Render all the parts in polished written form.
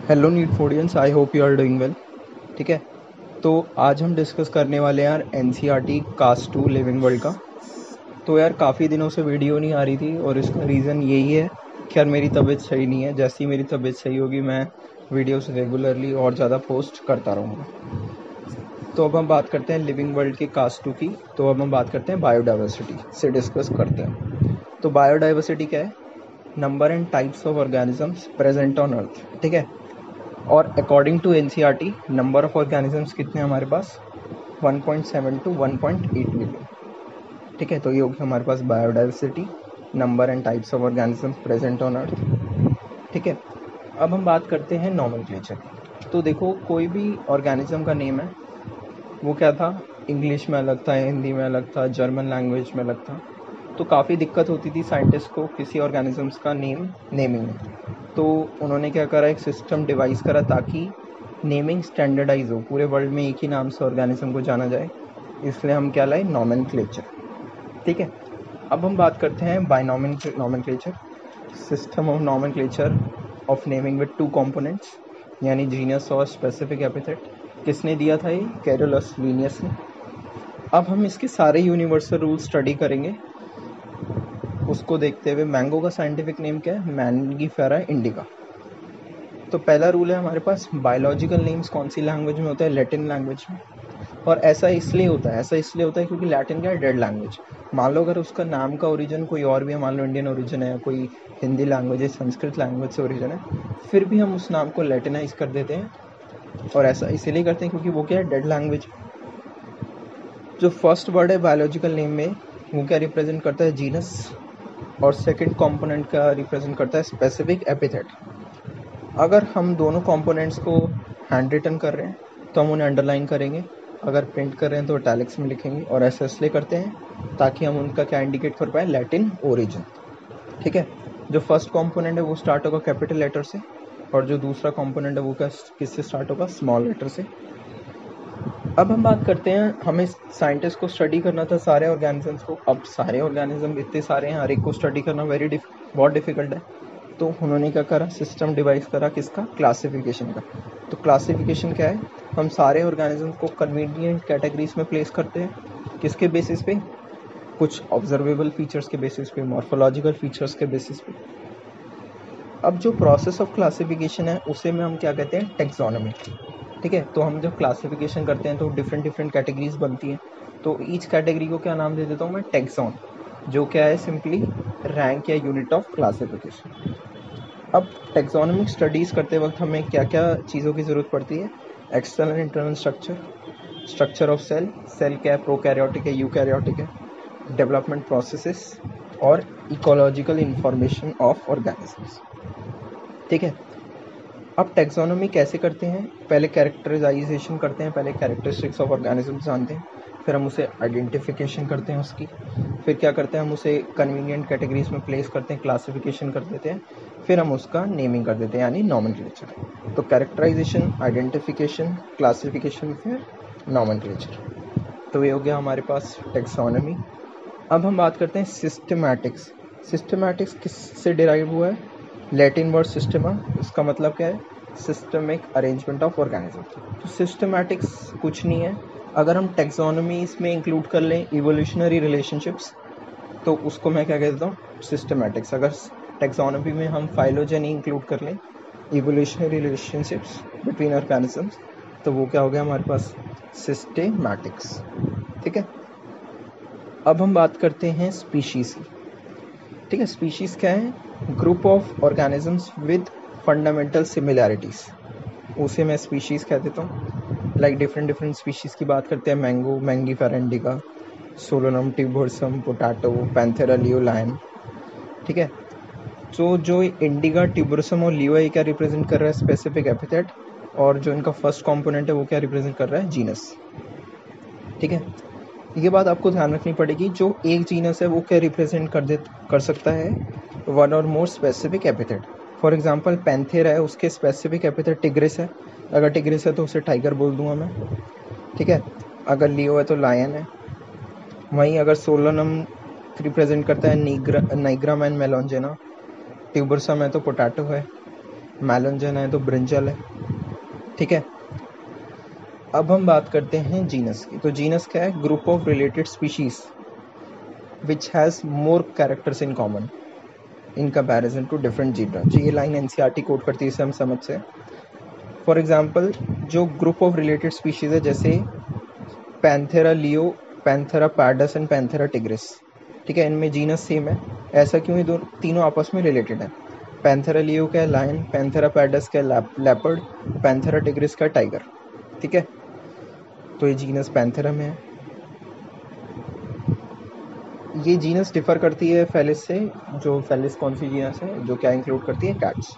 Hello NEET फोडियंस, I hope you are doing well. ठीक है, तो आज हम डिस्कस करने वाले हैं यार एनसीईआरटी कास्ट 2 लिविंग वर्ल्ड का। तो यार काफ़ी दिनों से वीडियो नहीं आ रही थी और इसका रीज़न यही है कि यार मेरी तबीयत सही नहीं है। जैसे ही मेरी तबीयत सही होगी मैं वीडियोस रेगुलरली और ज़्यादा पोस्ट करता रहूँगा। तो अब हम बात करते हैं लिविंग वर्ल्ड के कास्ट 2 की। तो अब हम बात करते हैं बायोडाइवर्सिटी से डिस्कस करते हैं। तो बायोडाइवर्सिटी क्या है? Number and types of organisms present on अर्थ। ठीक है, और according to NCERT number of organisms कितने हैं हमारे पास? 1.7 टू 1.8 मिलियन। ठीक है, तो ये होगी हमारे पास biodiversity, number and types of organisms present on अर्थ। ठीक है, अब हम बात करते हैं नॉमेनक्लेचर की। तो देखो, कोई भी ऑर्गेनिज्म का नेम है वो क्या था, इंग्लिश में अलग था, हिंदी में अलग था, जर्मन लैंग्वेज में अलग था। तो काफ़ी दिक्कत होती थी साइंटिस्ट को किसी ऑर्गेनिजम्स का नेमिंग में। तो उन्होंने क्या करा, एक सिस्टम डिवाइस करा ताकि नेमिंग स्टैंडर्डाइज हो, पूरे वर्ल्ड में एक ही नाम से ऑर्गेनिज्म को जाना जाए। इसलिए हम क्या लाए, नॉमेनक्लेचर। ठीक है, अब हम बात करते हैं by nomenclature, system of nomenclature of naming with 2 components, यानी जीनस और स्पेसिफिक एपिथेट। किसने दिया था ये? कैरोलस लीनियस ने। अब हम इसके सारे यूनिवर्सल रूल स्टडी करेंगे। उसको देखते हुए मैंगो का साइंटिफिक नेम क्या है? Mangifera indica. तो पहला रूल है हमारे पास, बायोलॉजिकल नेम्स कौन सी लैंग्वेज में होता है? लैटिन लैंग्वेज में। और ऐसा इसलिए होता है क्योंकि लैटिन क्या है? Dead language. मान लो अगर उसका नाम का ओरिजिन कोई और भी है, मान लो इंडियन ओरिजिन है, कोई हिंदी लैंग्वेज है, संस्कृत लैंग्वेज से ओरिजिन है, फिर भी हम उस नाम को लैटिनाइज कर देते हैं। और ऐसा इसीलिए करते हैं क्योंकि वो क्या है? Dead language. जो फर्स्ट वर्ड है बायोलॉजिकल नेम में, वो क्या रिप्रेजेंट करता है? जीनस। और सेकंड कंपोनेंट का रिप्रेजेंट करता है स्पेसिफिक एपिथेट। अगर हम दोनों कंपोनेंट्स को हैंड रिटन कर रहे हैं तो हम उन्हें अंडरलाइन करेंगे, अगर प्रिंट कर रहे हैं तो इटैलिक्स में लिखेंगे। और ऐसा इसलिए करते हैं ताकि हम उनका क्या इंडिकेट कर पाए? Latin origin. ठीक है, जो फर्स्ट कंपोनेंट है वो स्टार्ट होगा कैपिटल लेटर से, और जो दूसरा कंपोनेंट है वो किससे स्टार्ट होगा? स्मॉल लेटर से। अब हम बात करते हैं, हमें साइंटिस्ट को स्टडी करना था सारे ऑर्गेनिजम्स को। अब सारे ऑर्गेनिज्म इतने सारे हैं, हर एक को स्टडी करना बहुत डिफिकल्ट है। तो उन्होंने क्या करा, सिस्टम डिवाइस करा, किसका? क्लासिफिकेशन का। तो क्लासिफिकेशन क्या है? हम सारे ऑर्गेनिज्म को कन्वीनियंट कैटेगरीज में प्लेस करते हैं। किसके बेसिस पे? कुछ ऑब्जर्वेबल फीचर्स के बेसिस पे, मॉर्फोलॉजिकल फीचर्स के बेसिस पे। अब जो प्रोसेस ऑफ क्लासिफिकेशन है उसे में हम क्या कहते हैं? टेक्सोनॉमी। ठीक है, तो हम जब क्लासिफिकेशन करते हैं तो डिफरेंट डिफरेंट कैटेगरीज बनती हैं। तो ईच कैटेगरी को क्या नाम दे देता हूँ मैं? टेक्सॉन, जो क्या है? सिंपली रैंक या यूनिट ऑफ क्लासिफिकेशन। अब टेक्सोनोमिक स्टडीज़ करते वक्त हमें क्या क्या चीज़ों की ज़रूरत पड़ती है? External and internal structure, structure of cell, cell क्या है? प्रोकैरियोटिक है, यूकैरियोटिक है, डेवलपमेंट प्रोसेसेस, और इकोलॉजिकल इंफॉर्मेशन ऑफ ऑर्गेनिजम्स। ठीक है, अब टेक्सोनोमी कैसे करते हैं? पहले कैरेक्टराइजेशन करते हैं, पहले कैरेक्टरिस्टिक्स ऑफ ऑर्गेनिज्म जानते हैं, फिर हम उसे आइडेंटिफिकेशन करते हैं उसकी, फिर क्या करते हैं? हम उसे कन्वीनियंट कैटेगरीज में प्लेस करते हैं, क्लासिफिकेशन कर देते हैं, फिर हम उसका नेमिंग कर देते हैं, यानी नॉमेनक्लेचर। तो कैरेक्टराइजेशन, आइडेंटिफिकेशन, क्लासिफिकेशन, फिर नॉमेनक्लेचर। तो ये हो गया हमारे पास टेक्सोनोमी। अब हम बात करते हैं सिस्टमैटिक्स। सिस्टमैटिक्स किससे डिराइव हुआ है? लैटिन वर्ड सिस्टमा, इसका मतलब क्या है? Systemic arrangement of organism. तो सिस्टमैटिक्स कुछ नहीं है, अगर हम टेक्सोनोमी इसमें इंक्लूड कर लें इवोल्यूशनरी रिलेशनशिप्स, तो उसको मैं क्या कहता हूँ? सिस्टमैटिक्स। अगर टेक्सोनोमी में हम फाइलोजेनी इंक्लूड कर लें, इवोल्यूशनरी रिलेशनशिप्स बिटवीन ऑर्गेनिजम्स, तो वो क्या हो गया हमारे पास? सिस्टेमैटिक्स। ठीक है, अब हम बात करते हैं स्पीशीज की। ठीक है, स्पीशीज क्या है? Group of organisms with fundamental similarities, उसे मैं स्पीशीज कह देता हूँ। लाइक डिफरेंट डिफरेंट स्पीशीज की बात करते हैं, mango, Mangifera indica, Solanum tuberosum, potato, Panthera leo lion. ठीक है, तो जो इंडिका, टिबोर्सम और लियो है क्या रिप्रेजेंट कर रहा है? Specific epithet. और जो इनका फर्स्ट कंपोनेंट है वो क्या रिप्रेजेंट कर रहा है? जीनस। ठीक है, ये बात आपको ध्यान रखनी पड़ेगी, जो एक जीनस है वो क्या रिप्रेजेंट कर सकता है? वन और more specific epithet. For example Panthera है, उसके स्पेसिफिक एपिथेट टिग्रिस है, अगर टिग्रिस है तो उसे टाइगर बोल दूंगा मैं। ठीक है, अगर लियो है तो लायन है। वहीं अगर सोलोनम रिप्रेजेंट करता है नाइग्राम एंड मेलोंजेना, ट्यूबरसम है तो पोटैटो है। मैलोंजन है तो ब्रिंजल है, ठीक है। अब हम बात करते हैं जीनस की। तो जीनस क्या है? Group of related species which has more characters in common in comparison to different genera. जी ये लाइन एनसीईआरटी कोट करती है, इसे हम समझ से। फॉर एग्जाम्पल जो ग्रुप ऑफ रिलेटेड स्पीशीज है, जैसे Panthera leo, Panthera pads and Panthera tigris, ठीक है, इनमें जीनस सेम है। ऐसा क्यों? ये दो तीनों आपस में रिलेटेड है। पैंथेरा लियो का है लायन, पैंथेरा पैडस का है लेपर्ड, पैंथेरा टिग्रिस का टाइगर, ठीक है। तो ये जीनस पैंथेरा में है। ये जीनस डिफर करती है फेलिस से। जो फेलिस कौन सी जीनस है? जो क्या इंक्लूड करती है? कैट्स।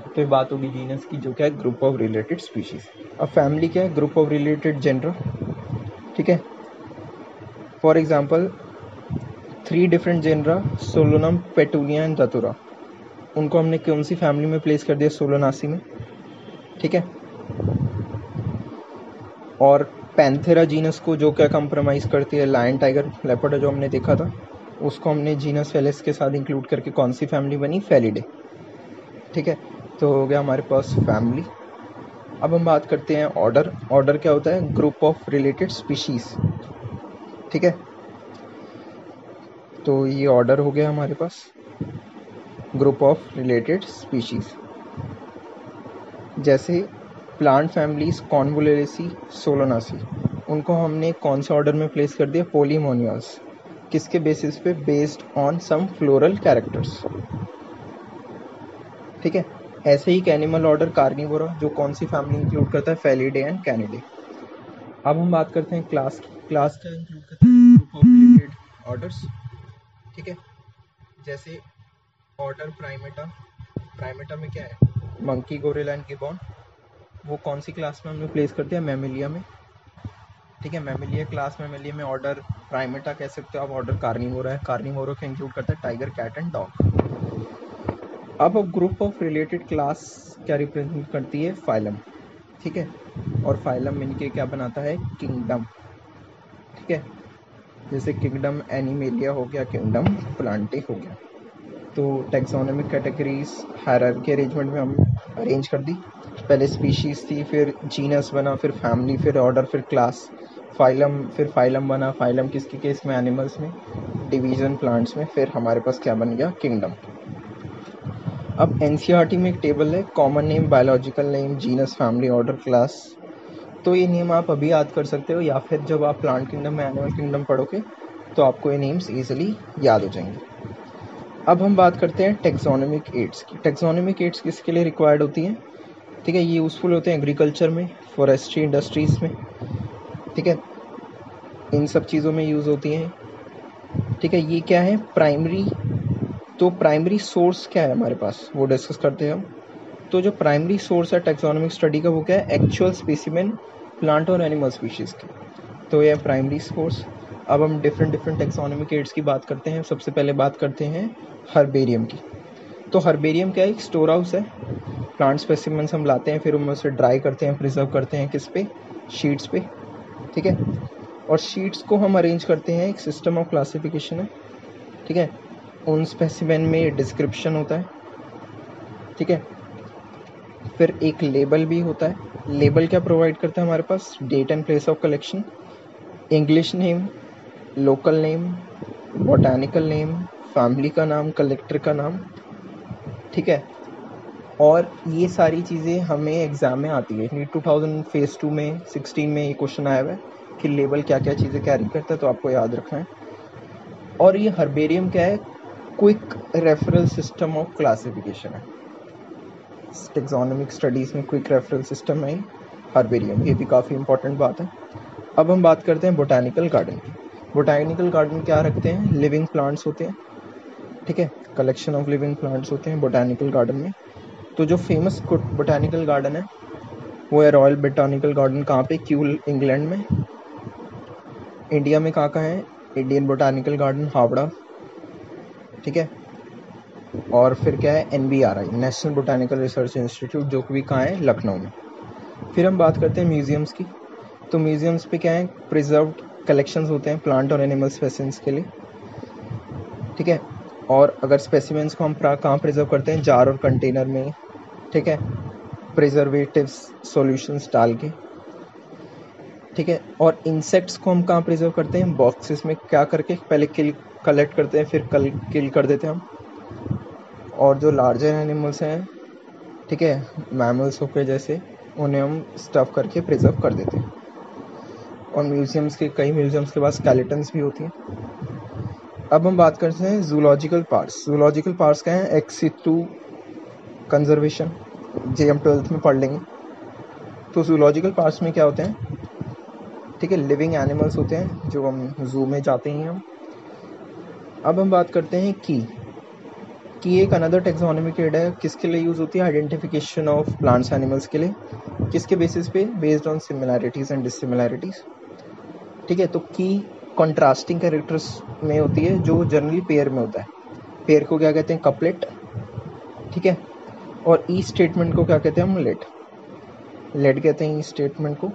तो ये बात होगी जीनस की, जो क्या है? Group of related species. अब फैमिली क्या है? ग्रुप ऑफ रिलेटेड जेनरा, ठीक है। For example 3 different genera, Solanum, Petunia and Datura, उनको हमने कौन सी फैमिली में प्लेस कर दिया? सोलोनासी में, ठीक है। और पैंथेरा जीनस को जो क्या कंप्रोमाइज करती है? लायन, टाइगर, लेपर्ड जो हमने देखा था, उसको हमने जीनस फेलिस के साथ इंक्लूड करके कौन सी फैमिली बनी? फेलिडे, ठीक है। तो हो गया हमारे पास फैमिली। अब हम बात करते हैं ऑर्डर। ऑर्डर क्या होता है? ग्रुप ऑफ रिलेटेड स्पीशीज, ठीक है। तो ये ऑर्डर हो गया हमारे पास, ग्रुप ऑफ रिलेटेड स्पीशीज। जैसे प्लांट फैमिलीज कॉन्वोलुलेसी, सोलोनासी, उनको हमने कौन से ऑर्डर में प्लेस कर दिया? पोलीमोनियस। किसके बेसिस पे? Based on some floral characters, ठीक है। ऐसे ही एनिमल ऑर्डर कार्निवोरा, जो कौन सी फैमिली इंक्लूड करता है? Felidae and Canidae. अब हम बात करते हैं क्लास की। क्लास क्या इंक्लूड करता है? ग्रुप ऑफ रिलेटेड ऑर्डर्स, ठीक है। जैसे ऑर्डर प्राइमेटा। प्राइमेटा में क्या है? Monkey, gorilla and gibbon. वो कौन सी क्लास में हमने प्लेस कर दिया? मैमिलिया में, ठीक है। मैमिलिया क्लास, मैमिलिया में ऑर्डर प्राइमेटा कह सकते हो आप। ऑर्डर कार्निवोरा है। कार्निवोरा का इंक्लूड करता है टाइगर, कैट एंड डॉग। अब ग्रुप ऑफ रिलेटेड क्लास क्या रिप्रेजेंट करती है? फाइलम, ठीक है। और फाइलम मिलके क्या बनाता है? किंगडम, ठीक है। जैसे किंगडम एनिमेलिया हो गया, किंगडम प्लांटे हो गया। तो टैक्सोनॉमिक कैटेगरीज हायरार्की अरेंजमेंट में हम अरेंज कर दी। पहले स्पीशीज थी, फिर जीनस बना, फिर फैमिली, फिर ऑर्डर, फिर क्लास, फाइलम, फिर फाइलम बना। फाइलम किसके केस में? एनिमल्स में। डिवीजन प्लांट्स में। फिर हमारे पास क्या बन गया? किंगडम। अब एनसीईआरटी में एक टेबल है, common name, biological name, genus, family, order, class. तो ये नेम आप अभी याद कर सकते हो, या फिर जब आप प्लांट किंगडम में एनिमल किंगडम पढ़ोगे तो आपको ये नेम्स इजीली याद हो जाएंगे। अब हम बात करते हैं टेक्सोनोमिक एड्स की। टेक्सोनोमिक एड्स किसके लिए रिक्वायर्ड होती हैं? ठीक है, ये यूज़फुल होते हैं एग्रीकल्चर में, फॉरेस्ट्री इंडस्ट्रीज़ में, ठीक है, इन सब चीज़ों में यूज़ होती हैं, ठीक है। ये क्या है? प्राइमरी। तो प्राइमरी सोर्स क्या है हमारे पास, वो डिस्कस करते हैं हम। तो जो प्राइमरी सोर्स है टैक्सोनॉमिक स्टडी का, वो क्या है? एक्चुअल स्पेसिमेन प्लांट और एनिमल स्पीशीज़ की। तो ये है प्राइमरी सोर्स। अब हम डिफरेंट टैक्सोनॉमिक एड्स की बात करते हैं। सबसे पहले बात करते हैं हर्बेरियम की। तो हर्बेरियम क्या है? एक स्टोर हाउस है। प्लांट स्पेसिमेंस हम लाते हैं, फिर उनमें से ड्राई करते हैं, प्रिजर्व करते हैं, किस पे? शीट्स पे, ठीक है। और शीट्स को हम अरेंज करते हैं, एक सिस्टम ऑफ क्लासिफिकेशन है, ठीक है। उन स्पेसिमेन में डिस्क्रिप्शन होता है, ठीक है। फिर एक लेबल भी होता है। लेबल क्या प्रोवाइड करता है हमारे पास? Date and place of collection, English name, local name, botanical name, family का नाम, कलेक्टर का नाम, ठीक है। और ये सारी चीज़ें हमें एग्ज़ाम में आती है। नीट 2000 फेज़ 2 में 16 में ये क्वेश्चन आया हुआ है कि लेबल क्या क्या चीज़ें कैरी करता है, तो आपको याद रखना है। और ये हर्बेरियम क्या है? Quick referral system of classification है। टैक्सोनॉमिक स्टडीज़ में क्विक रेफरल सिस्टम है हर्बेरियम, ये भी काफ़ी इंपॉर्टेंट बात है। अब हम बात करते हैं बोटानिकल गार्डन की। बोटानिकल गार्डन क्या रखते हैं? लिविंग प्लांट्स होते हैं, ठीक है। कलेक्शन ऑफ लिविंग प्लांट्स होते हैं बोटानिकल गार्डन में। तो जो फेमस बोटानिकल गार्डन है वो है रॉयल बोटानिकल गार्डन। कहाँ पे? क्यूल, इंग्लैंड में। इंडिया में कहाँ है? इंडियन बोटानिकल गार्डन हावड़ा, ठीक है। और फिर क्या है? NBRI, national botanical research institute, जो भी कहाँ है? लखनऊ में। फिर हम बात करते हैं म्यूजियम्स की। तो म्यूजियम्स पे क्या है? प्रिजर्व्ड कलेक्शंस होते हैं प्लांट और एनिमल स्पेसिमेंस के लिए, ठीक है। और अगर स्पेसिमेंस को हम कहाँ प्रिजर्व करते हैं? जार और कंटेनर में, ठीक है, प्रिजर्वेटिव्स सॉल्यूशंस डाल के, ठीक है। और इंसेक्ट्स को हम कहाँ प्रिजर्व करते हैं? बॉक्सेस में। क्या करके? पहले कलेक्ट करते हैं, फिर किल कर देते हैं हम। और जो लार्जर एनिमल्स हैं, ठीक है, मैमल्स हो गए जैसे, उन्हें हम स्टफ करके प्रिजर्व कर देते हैं। और कई म्यूजियम्स के पास स्केलेटन्स भी होती हैं। अब हम बात करते हैं जूलॉजिकल पार्ट्स। जूलॉजिकल पार्ट्स क्या हैं? एक्सिटू कंजर्वेशन, जे हम 12th में पढ़ लेंगे। तो जूलॉजिकल पार्ट्स में क्या होते हैं? ठीक है, लिविंग एनिमल्स होते हैं जो हम जू में जाते हैं हम। अब हम बात करते हैं की एक अनदर टेक्सोनॉमिक एड है। किसके लिए यूज़ होती है? आइडेंटिफिकेशन ऑफ प्लांट्स एनिमल्स के लिए। किसके बेसिस पे? Based on similarities and dissimilarities. ठीक है, तो की कॉन्ट्रास्टिंग कैरेक्टर्स में होती है, जो जनरली पेयर में होता है। पेयर को क्या कहते हैं? कपलेट। ठीक है, और ई स्टेटमेंट को क्या कहते हैं हम? लेड कहते हैं ई स्टेटमेंट को।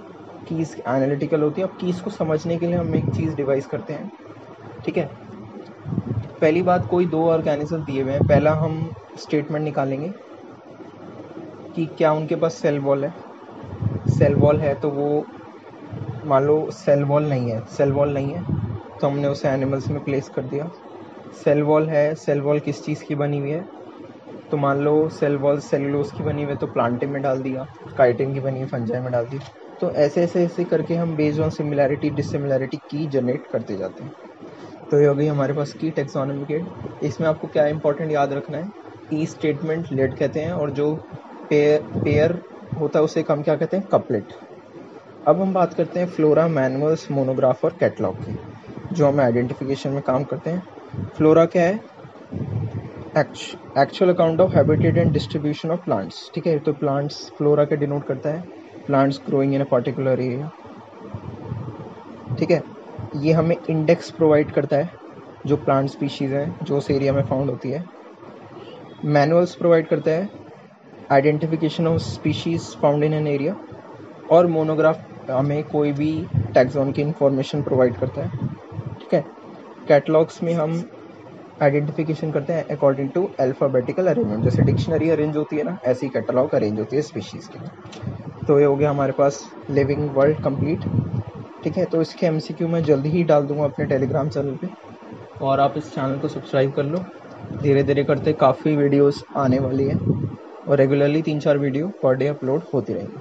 कीज एनालिटिकल होती है। अब कीज को समझने के लिए हम एक चीज़ डिवाइस करते हैं। ठीक है, पहली बात, कोई दो ऑर्गेनिज्म दिए हुए हैं, पहला हम स्टेटमेंट निकालेंगे कि क्या उनके पास सेल वॉल है। सेल वॉल है तो वो, मान लो सेल वॉल नहीं है तो हमने उसे एनिमल्स में प्लेस कर दिया। सेल वॉल है, सेल वॉल किस चीज़ की बनी हुई है? तो मान लो सेल वॉल सेलुलोज की बनी हुई है तो प्लांटे में डाल दिया, काइटिन की बनी हुई फंजाई में डाल दी। तो ऐसे करके हम बेस्ड ऑन सिमिलैरिटी डिससिमिलैरिटी की जनरेट करते जाते हैं। तो ये हो गई हमारे पास की टेक्सोनॉमिक एड। इसमें आपको क्या इंपॉर्टेंट याद रखना है? ई स्टेटमेंट लेड कहते हैं, और जो पेयर होता है उसे हम क्या कहते हैं? कपलेट। अब हम बात करते हैं फ्लोरा, मैनुअल्स, मोनोग्राफ और कैटलॉग की, जो हमें आइडेंटिफिकेशन में काम करते हैं। फ्लोरा क्या है? Actual account of habitat and distribution of plants. ठीक है, तो प्लांट्स फ्लोरा के डिनोट करता है, plants growing in a particular area. ठीक है, ये हमें इंडेक्स प्रोवाइड करता है, जो प्लांट स्पीशीज़ है जो उस एरिया में फाउंड होती है। मैनुअल्स प्रोवाइड करता है identification of species found in an area. और मोनोग्राफ हमें कोई भी टैक्सॉन की इंफॉर्मेशन प्रोवाइड करता है। ठीक है, कैटलॉग्स में हम आइडेंटिफिकेशन करते हैं अकॉर्डिंग टू अल्फ़ाबेटिकल अरेंजमेंट। जैसे डिक्शनरी अरेंज होती है ना, ऐसी कैटलॉग अरेंज होती है स्पीशीज़ की। तो ये हो गया हमारे पास लिविंग वर्ल्ड कंप्लीट। ठीक है, तो इसके एमसीक्यू मैं जल्दी ही डाल दूंगा अपने टेलीग्राम चैनल पे, और आप इस चैनल को सब्सक्राइब कर लो। धीरे धीरे करते काफ़ी वीडियोस आने वाली है, और regularly 3-4 video per day upload होती रहेंगी।